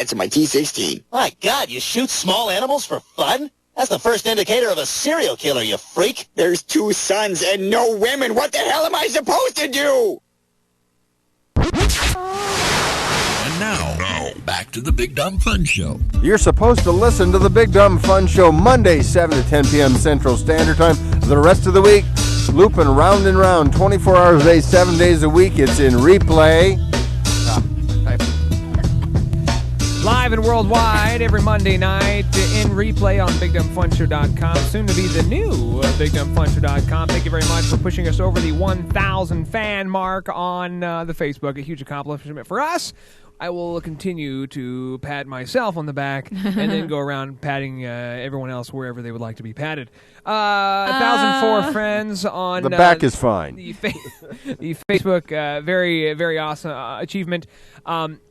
It's my T16. My God, you shoot small animals for fun? That's the first indicator of a serial killer, you freak. There's 2 sons and no women. What the hell am I supposed to do? And now, back to the Big Dumb Fun Show. You're supposed to listen to the Big Dumb Fun Show Monday, 7 to 10 p.m. Central Standard Time. The rest of the week, looping round and round, 24 hours a day, 7 days a week. It's in replay. Live and worldwide every Monday night in replay on BigDumbFunShow.com. Soon to be the new BigDumbFunShow.com. Thank you very much for pushing us over the 1,000 fan mark on the Facebook. A huge accomplishment for us. I will continue to pat myself on the back and then go around patting everyone else wherever they would like to be patted. 1,004 friends on... The back is fine. The Facebook, very, very awesome achievement.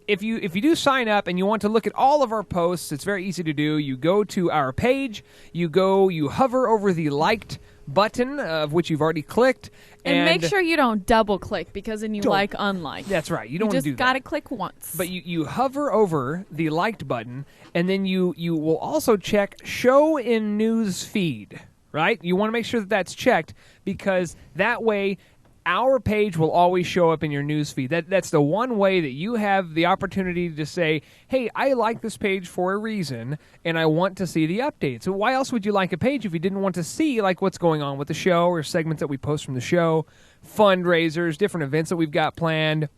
If you do sign up and you want to look at all of our posts, it's very easy to do. You go to our page, you hover over the liked button, of which you've already clicked. And make sure you don't double click, because then you unlike. That's right. You don't want to do that. You just got to click once. But you hover over the liked button, and then you will also check show in news feed, right? You want to make sure that that's checked, because that way our page will always show up in your news feed. That's the one way that you have the opportunity to say, hey, I like this page for a reason, and I want to see the updates. So why else would you like a page if you didn't want to see like what's going on with the show or segments that we post from the show, fundraisers, different events that we've got planned,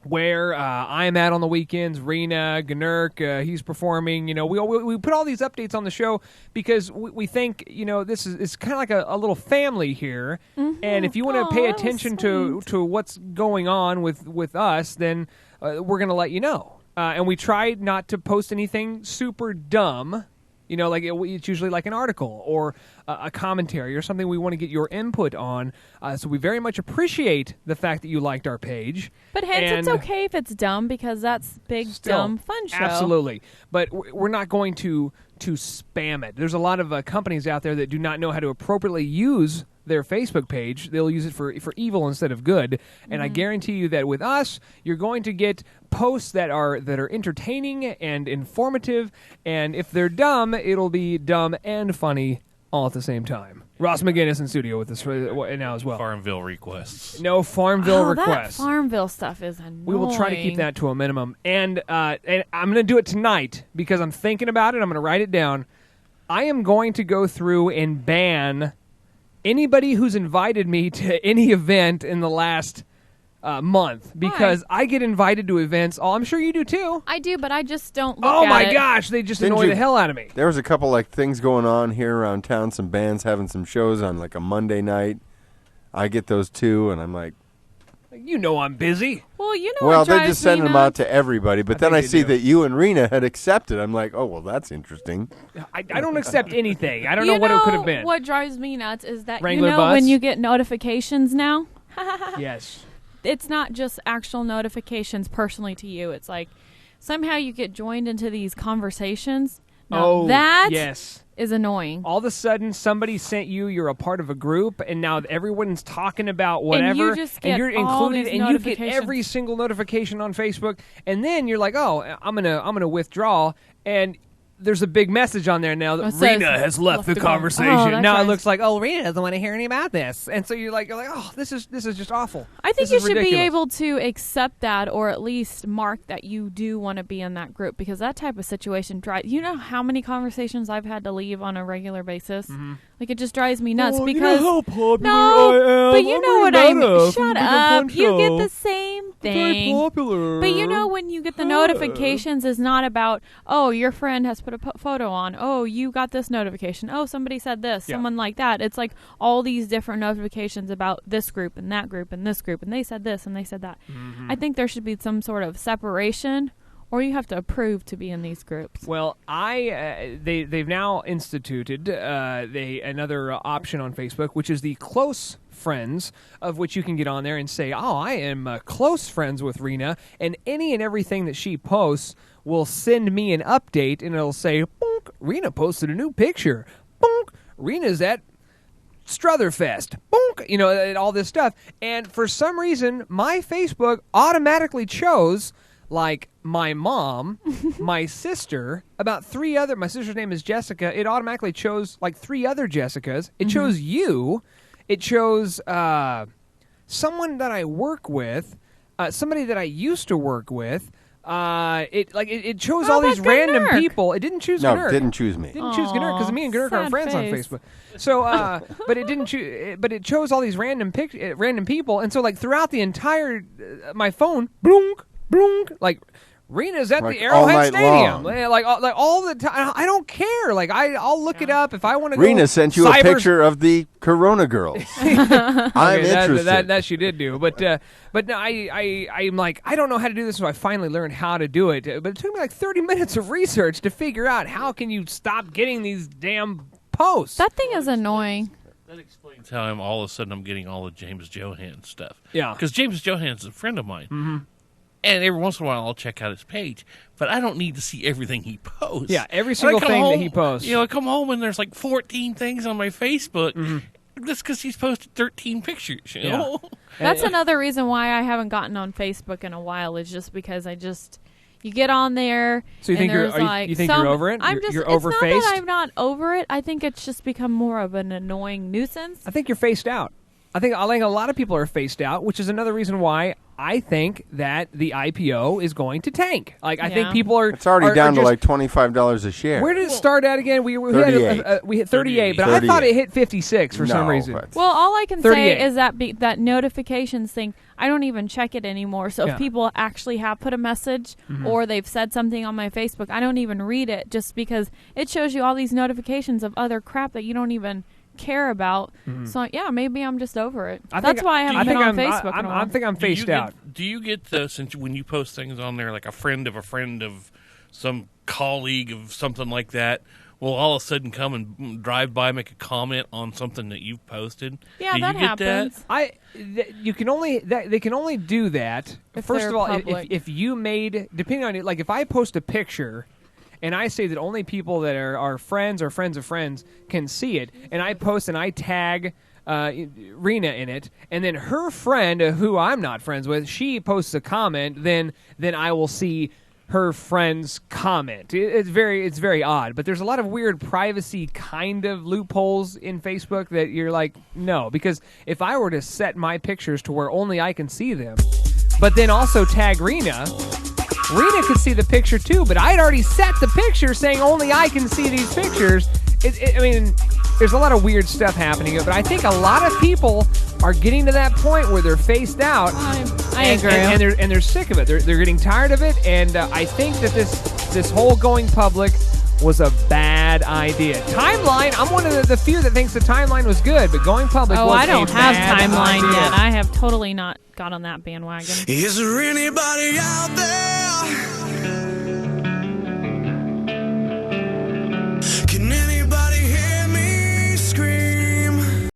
where I'm at on the weekends, Rena, Gnurk, he's performing. You know, we put all these updates on the show because we think, you know, this is kind of like a little family here. Mm-hmm. And if you want to pay attention to what's going on with us, then we're going to let you know. And we try not to post anything super dumb. You know, like it's usually like an article or a commentary or something we want to get your input on. So we very much appreciate the fact that you liked our page. But hence, it's okay if it's dumb, because that's Big Dumb Fun Show. Absolutely. But we're not going to spam it. There's a lot of companies out there that do not know how to appropriately use their Facebook page. They'll use it for evil instead of good. And I guarantee you that with us, you're going to get posts that are entertaining and informative. And if they're dumb, it'll be dumb and funny all at the same time. Ross McGinnis in studio with us now as well. Farmville requests. No Farmville requests. That Farmville stuff is annoying. We will try to keep that to a minimum. And I'm going to do it tonight because I'm thinking about it. I'm going to write it down. I am going to go through and ban anybody who's invited me to any event in the last month, because I get invited to events. I'm sure you do too. I do, but I just don't look at it. Oh my gosh, they just annoy the hell out of me. There was a couple like things going on here around town, some bands having some shows on like a Monday night. I get those too, and I'm like, you know I'm busy. Well, you know well, what drives they're just sending me them out to everybody, but then I see do. that you and Rena had accepted. I'm like, oh, well, that's interesting. I don't accept anything. I don't know what it could have been. What drives me nuts is that, Wrangler bus? when you get notifications now? Yes. It's not just actual notifications personally to you. It's like somehow you get joined into these conversations. Now, that is annoying. All of a sudden, somebody sent you're a part of a group, and now everyone's talking about whatever, and you're included, and you get every single notification on Facebook, and then you're like, oh, I'm gonna withdraw, and there's a big message on there now that Rena has left the conversation. Oh, now it looks like, Rena doesn't want to hear any about this, and so you're like, oh, this is just awful. I think you should be able to accept that, or at least mark that you do want to be in that group, because that type of situation drives. You know how many conversations I've had to leave on a regular basis? Mm-hmm. Like, it just drives me nuts because you know how popular I am. But you know what I mean. Shut up. You get the I'm same very popular. But you know when you get the notifications, it's not about, oh, your friend has put a photo on. Oh, you got this notification. Oh, somebody said this. Yeah. Someone like that. It's like all these different notifications about this group and that group and this group, and they said this and they said that. Mm-hmm. I think there should be some sort of separation, or you have to approve to be in these groups. Well, they've now instituted another option on Facebook, which is the close friends, of which you can get on there and say, oh, I am close friends with Rena, and any and everything that she posts will send me an update, and it'll say, bonk, Rena posted a new picture. Bonk, Rena's at Strutherfest. Bonk, you know, all this stuff. And for some reason, my Facebook automatically chose like my mom, my sister, about 3 other. My sister's name is Jessica. It automatically chose like 3 other Jessicas. It chose you. It chose someone that I work with, somebody that I used to work with. It chose all these random people. It didn't choose Gnurk. No, didn't choose me. Didn't choose Gnurk because me and Gnurk are friends on Facebook. So, but it didn't choose. But it chose all these random people, and so like throughout the entire my phone, blunk, blunk, like. Rena's at the Arrowhead Stadium, like all the time. I don't care. Like I'll look it up if I want to. Rena sent you a picture of the Corona girls. I'm interested. That she did do, but no, I'm like I don't know how to do this, so I finally learned how to do it. But it took me like 30 minutes of research to figure out how can you stop getting these damn posts. That thing is annoying. That explains how all of a sudden I'm getting all the James Johann stuff. Yeah, because James Johann's a friend of mine. Mm-hmm. And every once in a while, I'll check out his page, but I don't need to see everything he posts. Yeah, every single thing that he posts. You know, I come home and there's like 14 things on my Facebook. That's because he's posted 13 pictures. You know, that's another reason why I haven't gotten on Facebook in a while. Is just because you get on there. So you think you're over it? You're over-faced? It's not that I'm not over it. I think it's just become more of an annoying nuisance. I think you're faced out. I think a lot of people are faced out, which is another reason why I think that the IPO is going to tank. Like I think people are. It's already down to like $25 a share. Where did it start at again? We hit 38, but 38. I thought it hit 56 for some reason. Well, all I can say is that that notifications thing. I don't even check it anymore. So if people actually have put a message or they've said something on my Facebook, I don't even read it just because it shows you all these notifications of other crap that you don't even care about. So yeah, maybe I'm just over it. That's why I haven't been on Facebook in a while. I think I'm faced out. Do you get since when you post things on there like a friend of some colleague of something like that will all of a sudden come and drive by, make a comment on something that you've posted? Yeah, do that you get happens. That? They can only do that first of all if you made, depending on it, like if I post a picture and I say that only people that are friends or friends of friends can see it, and I post and I tag Rena in it, and then her friend, who I'm not friends with, she posts a comment, then I will see her friend's comment. It's very odd, but there's a lot of weird privacy kind of loopholes in Facebook that you're like, no, because if I were to set my pictures to where only I can see them, but then also tag Rena could see the picture too, but I'd already set the picture saying only I can see these pictures. I mean, there's a lot of weird stuff happening, but I think a lot of people are getting to that point where they're faced out. I agree. And they're sick of it. They're getting tired of it, and I think that this whole going public was a bad idea. Timeline, I'm one of the few that thinks the timeline was good, but going public was a bad idea. I don't have timeline yet. I have totally not got on that bandwagon. Is there anybody out there